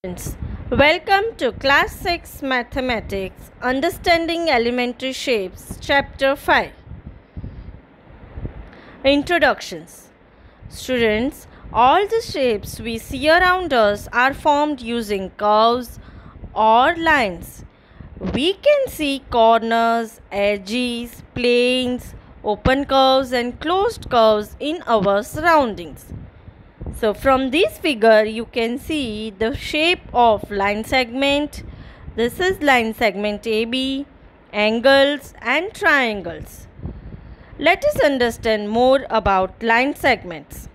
Friends, welcome to Class 6 Mathematics Understanding Elementary Shapes Chapter 5. Introductions. Students, all the shapes we see around us are formed using curves or lines. We can see corners, edges, planes, open curves and closed curves in our surroundings. So from this figure you can see the shape of line segment. This is line segment AB, angles and triangles. Let us understand more about line segments.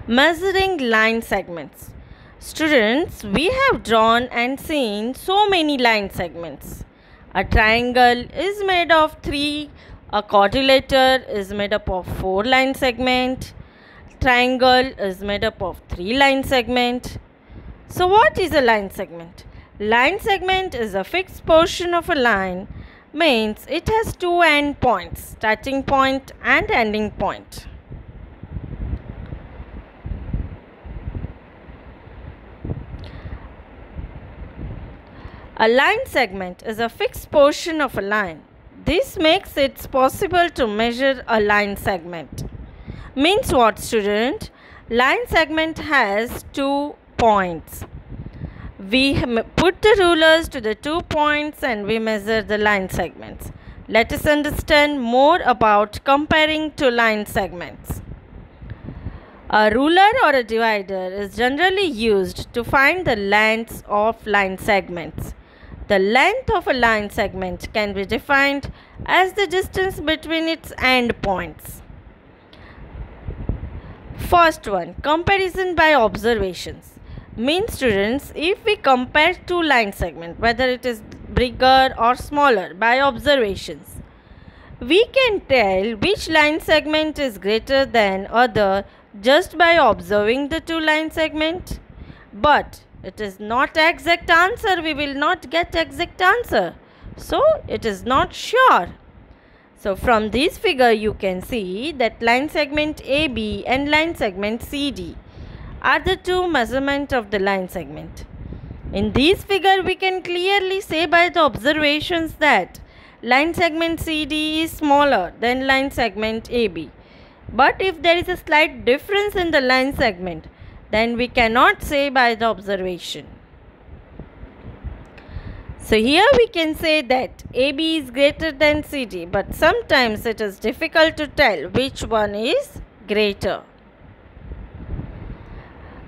Measuring line segments. Students, we have drawn and seen so many line segments. A triangle is made of 3, a quadrilateral is made up of 4 line segments. Triangle is made up of 3 line segments. So what is a line segment? Line segment is a fixed portion of a line, means it has 2 end points, starting point and ending point. A line segment is a fixed portion of a line. This makes it possible to measure a line segment. Means what, student? Line segment has 2 points. We put the rulers to the 2 points and we measure the line segments. Let us understand more about comparing two line segments. A ruler or a divider is generally used to find the lengths of line segments. The length of a line segment can be defined as the distance between its end points. First one, comparison by observations. Means students, if we compare two line segments, whether it is bigger or smaller, by observations, we can tell which line segment is greater than other just by observing the two line segments. But it is not exact answer. We will not get exact answer. So it is not sure. So from this figure you can see that line segment AB and line segment CD are the two measurements of the line segment. In this figure we can clearly say by the observations that line segment CD is smaller than line segment AB. But if there is a slight difference in the line segment, then we cannot say by the observation. So here we can say that AB is greater than CD, but sometimes it is difficult to tell which one is greater.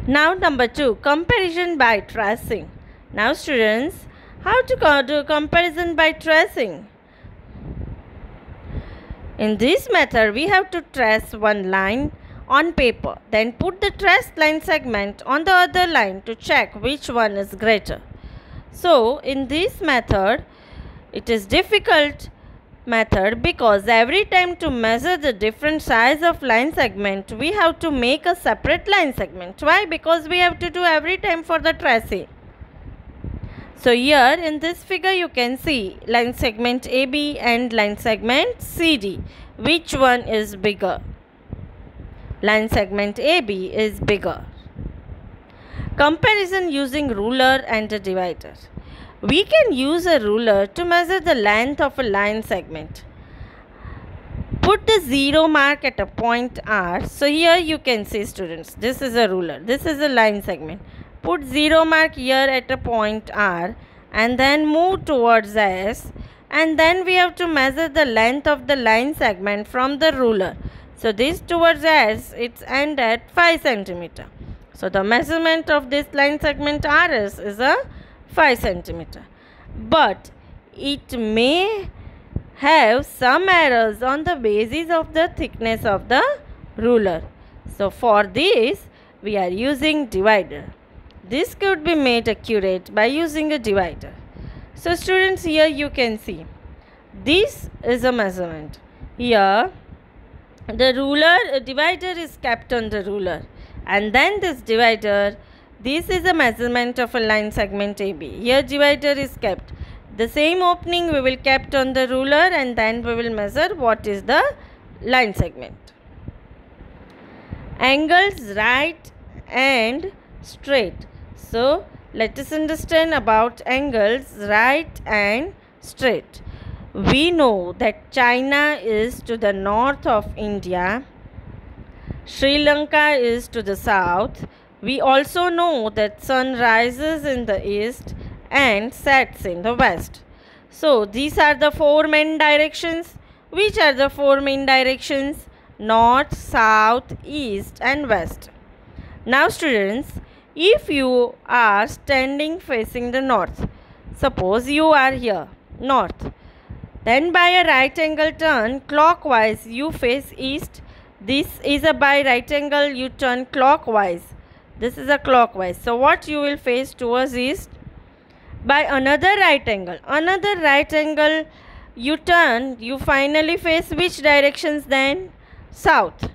Now number 2, comparison by tracing. Now students, how to do comparison by tracing? In this method we have to trace one line on paper, then put the traced line segment on the other line to check which one is greater. So in this method it is difficult method because every time to measure the different size of line segment we have to make a separate line segment. Why? Because we have to do every time for the tracing. So here in this figure you can see line segment AB and line segment CD. Which one is bigger? Line segment AB is bigger. Comparison using ruler and a divider. We can use a ruler to measure the length of a line segment. Put the 0 mark at a point R. So here you can see students, this is a ruler, this is a line segment. Put 0 mark here at a point R and then move towards S, and then we have to measure the length of the line segment from the ruler. So this towards S, its end at 5 cm. So the measurement of this line segment RS is a 5 cm. But it may have some errors on the basis of the thickness of the ruler. So for this we are using divider. This could be made accurate by using a divider. So students, here you can see this is a measurement. Here the ruler divider is kept on the ruler, and then this divider, this is a measurement of a line segment AB. Here divider is kept. The same opening we will kept on the ruler, and then we will measure what is the line segment. Angles right and straight. So let us understand about angles right and straight. We know that China is to the north of India, Sri Lanka is to the south. We also know that sun rises in the east and sets in the west. So these are the four main directions. Which are the four main directions? North, south, east and west. Now students, if you are standing facing the north, suppose you are here, north, then by a right angle turn clockwise you face east. This is a by right angle you turn clockwise. This is a clockwise. So what you will face towards east? By another right angle you turn, you finally face which directions then? South.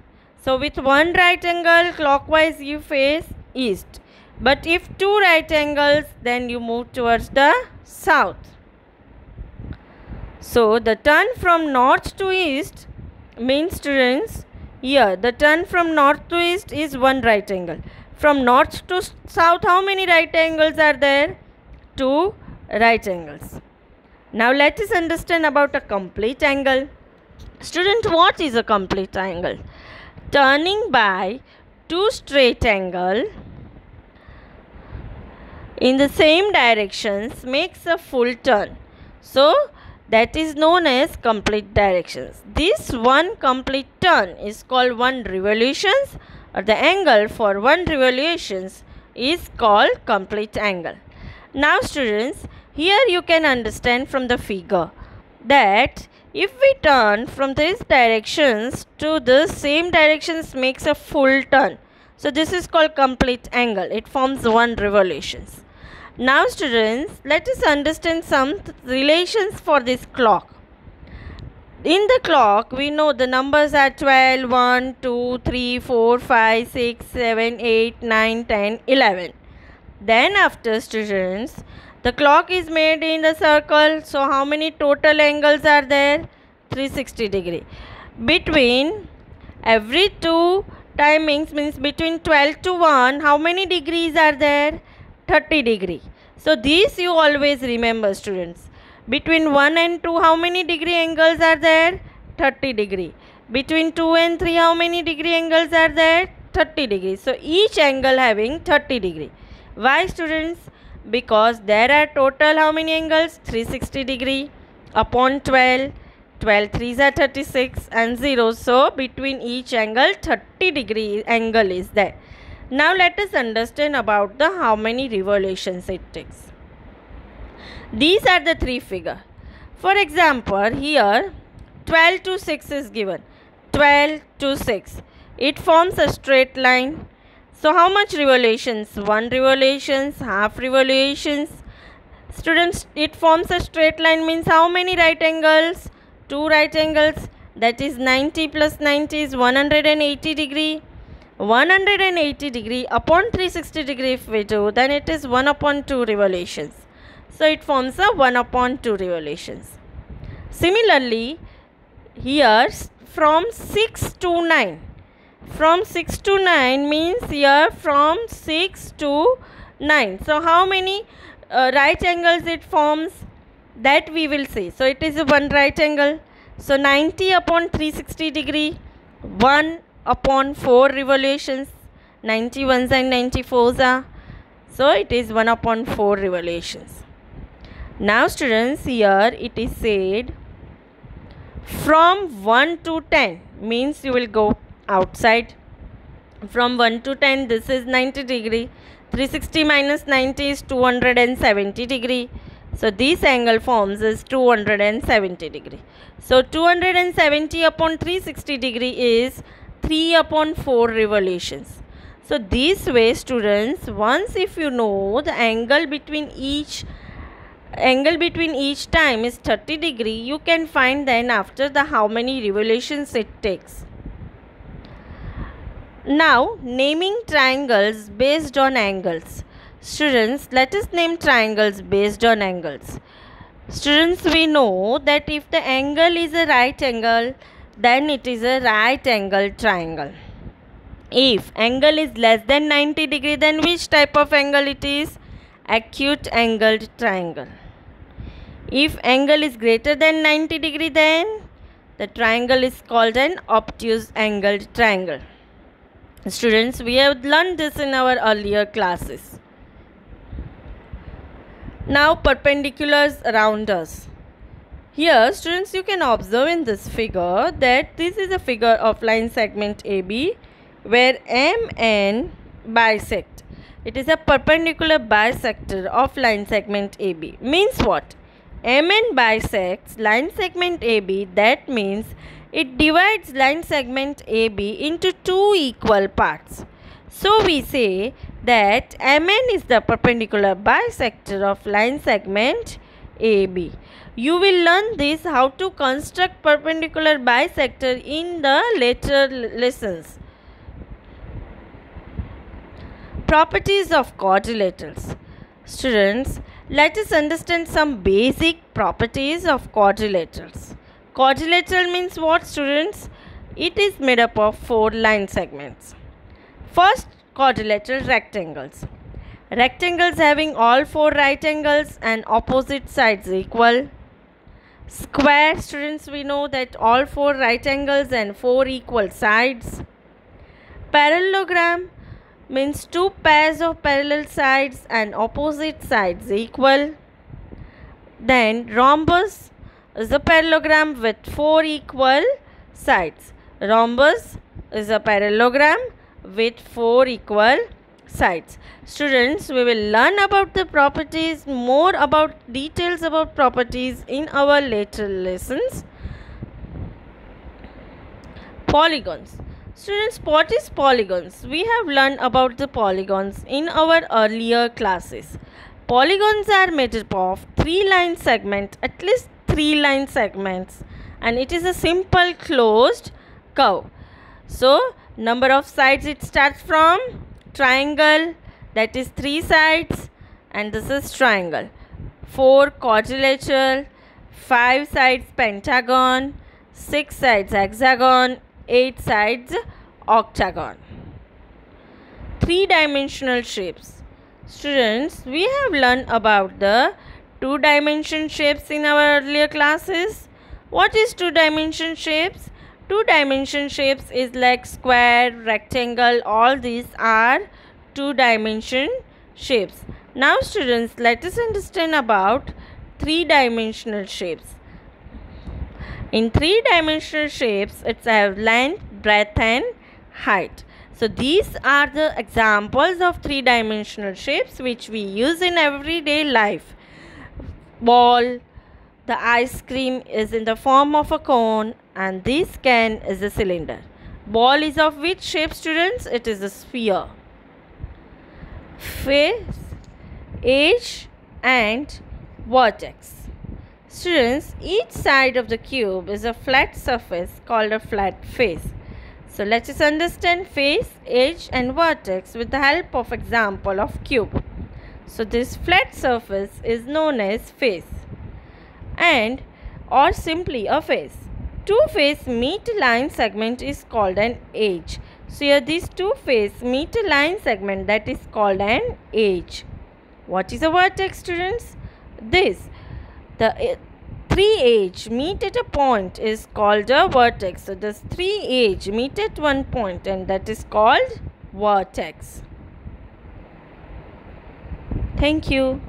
So with one right angle clockwise you face east. But if two right angles, then you move towards the south. So the turn from north to east means students, here the turn from north to east is one right angle. From north to south, how many right angles are there? Two right angles. Now let us understand about a complete angle. Student, what is a complete angle? Turning by two straight angles in the same directions makes a full turn. So that is known as complete directions. This one complete turn is called one revolutions, or the angle for one revolutions is called complete angle. Now students, here you can understand from the figure that if we turn from these directions to the same directions makes a full turn. So this is called complete angle. It forms one revolutions. Now students, let us understand some relations for this clock. In the clock, we know the numbers are 12, 1, 2, 3, 4, 5, 6, 7, 8, 9, 10, 11. Then after students, the clock is made in the circle. So how many total angles are there? 360 degree. Between every two timings means between 12 to 1, how many degrees are there? 30 degree. So these you always remember students. Between 1 and 2, how many degree angles are there? 30 degree. Between 2 and 3, how many degree angles are there? 30 degrees. So each angle having 30 degree. Why students? Because there are total how many angles? 360 degree upon 12. 12 3s are 36 and 0. So between each angle 30 degree angle is there. Now let us understand about the how many revolutions it takes. These are the three figures. For example, here 12 to 6 is given. 12 to 6. It forms a straight line. So how much revolutions? 1 revolutions, half revolutions. Students, it forms a straight line means how many right angles? 2 right angles. That is 90 plus 90 is 180 degree. 180 degree upon 360 degree if we do, then it is 1 upon 2 revolutions. So it forms a 1 upon 2 revolutions. Similarly, here from 6 to 9. From 6 to 9 means here from 6 to 9. So how many right angles it forms? That we will see. So it is a one right angle. So 90 upon 360 degree, 1 upon 4 revolutions. 91s and 94s are. So it is 1 upon 4 revolutions. Now students, here it is said from 1 to 10 means you will go outside. From 1 to 10 this is 90 degree. 360 minus 90 is 270 degree. So this angle forms is 270 degree. So 270 upon 360 degree is 3 upon 4 revolutions. So this way students, once if you know the angle between each time is 30 degree, you can find then after the how many revolutions it takes. Now naming triangles based on angles. Students, let us name triangles based on angles. Students, we know that if the angle is a right angle, then it is a right angle triangle. If angle is less than 90 degree, then which type of angle it is? Acute angled triangle. If angle is greater than 90 degree, then the triangle is called an obtuse angled triangle. Students, we have learned this in our earlier classes. Now perpendiculars around us. Here students, you can observe in this figure that this is a figure of line segment AB where MN bisect. It is a perpendicular bisector of line segment AB. Means what? MN bisects line segment AB. That means it divides line segment AB into two equal parts. So we say that MN is the perpendicular bisector of line segment AB. You will learn this how to construct perpendicular bisector in the later lessons. Properties of quadrilaterals. Students, let us understand some basic properties of quadrilaterals. Quadrilateral means what, students? It is made up of 4 line segments. First, quadrilateral rectangles. Rectangles having all 4 right angles and opposite sides equal. Square, students, we know that all 4 right angles and 4 equal sides. Parallelogram means 2 pairs of parallel sides and opposite sides equal. Then rhombus is a parallelogram with 4 equal sides. Rhombus is a parallelogram with 4 equal sides. Students, we will learn about the properties, more about details about properties in our later lessons. Polygons. Students, what is polygons? We have learned about the polygons in our earlier classes. Polygons are made up of 3 line segments, at least 3 line segments, and it is a simple closed curve. So, number of sides it starts from triangle, that is 3 sides, and this is triangle. 4 quadrilateral, 5 sides pentagon, 6 sides hexagon, 8 sides octagon. 3-dimensional shapes. Students, we have learned about the 2-dimension shapes in our earlier classes. What is 2-dimension shapes? 2-dimension shapes is like square, rectangle, all these are 2-dimension shapes. Now students, let us understand about 3-dimensional shapes. In 3-dimensional shapes, it's have length, breadth and height. So these are the examples of 3-dimensional shapes which we use in everyday life. Ball, the ice cream is in the form of a cone, and this can is a cylinder. Ball is of which shape, students? It is a sphere. Face, edge and vertex. Students, each side of the cube is a flat surface called a flat face. So let us understand face, edge and vertex with the help of example of cube. So this flat surface is known as face and or simply a face. Two-face meet line segment is called an edge. So here this two-face meet line segment, that is called an edge. What is a vertex, students? This, the 3 edge meet at a point is called a vertex. So this 3 edge meet at one point and that is called vertex. Thank you.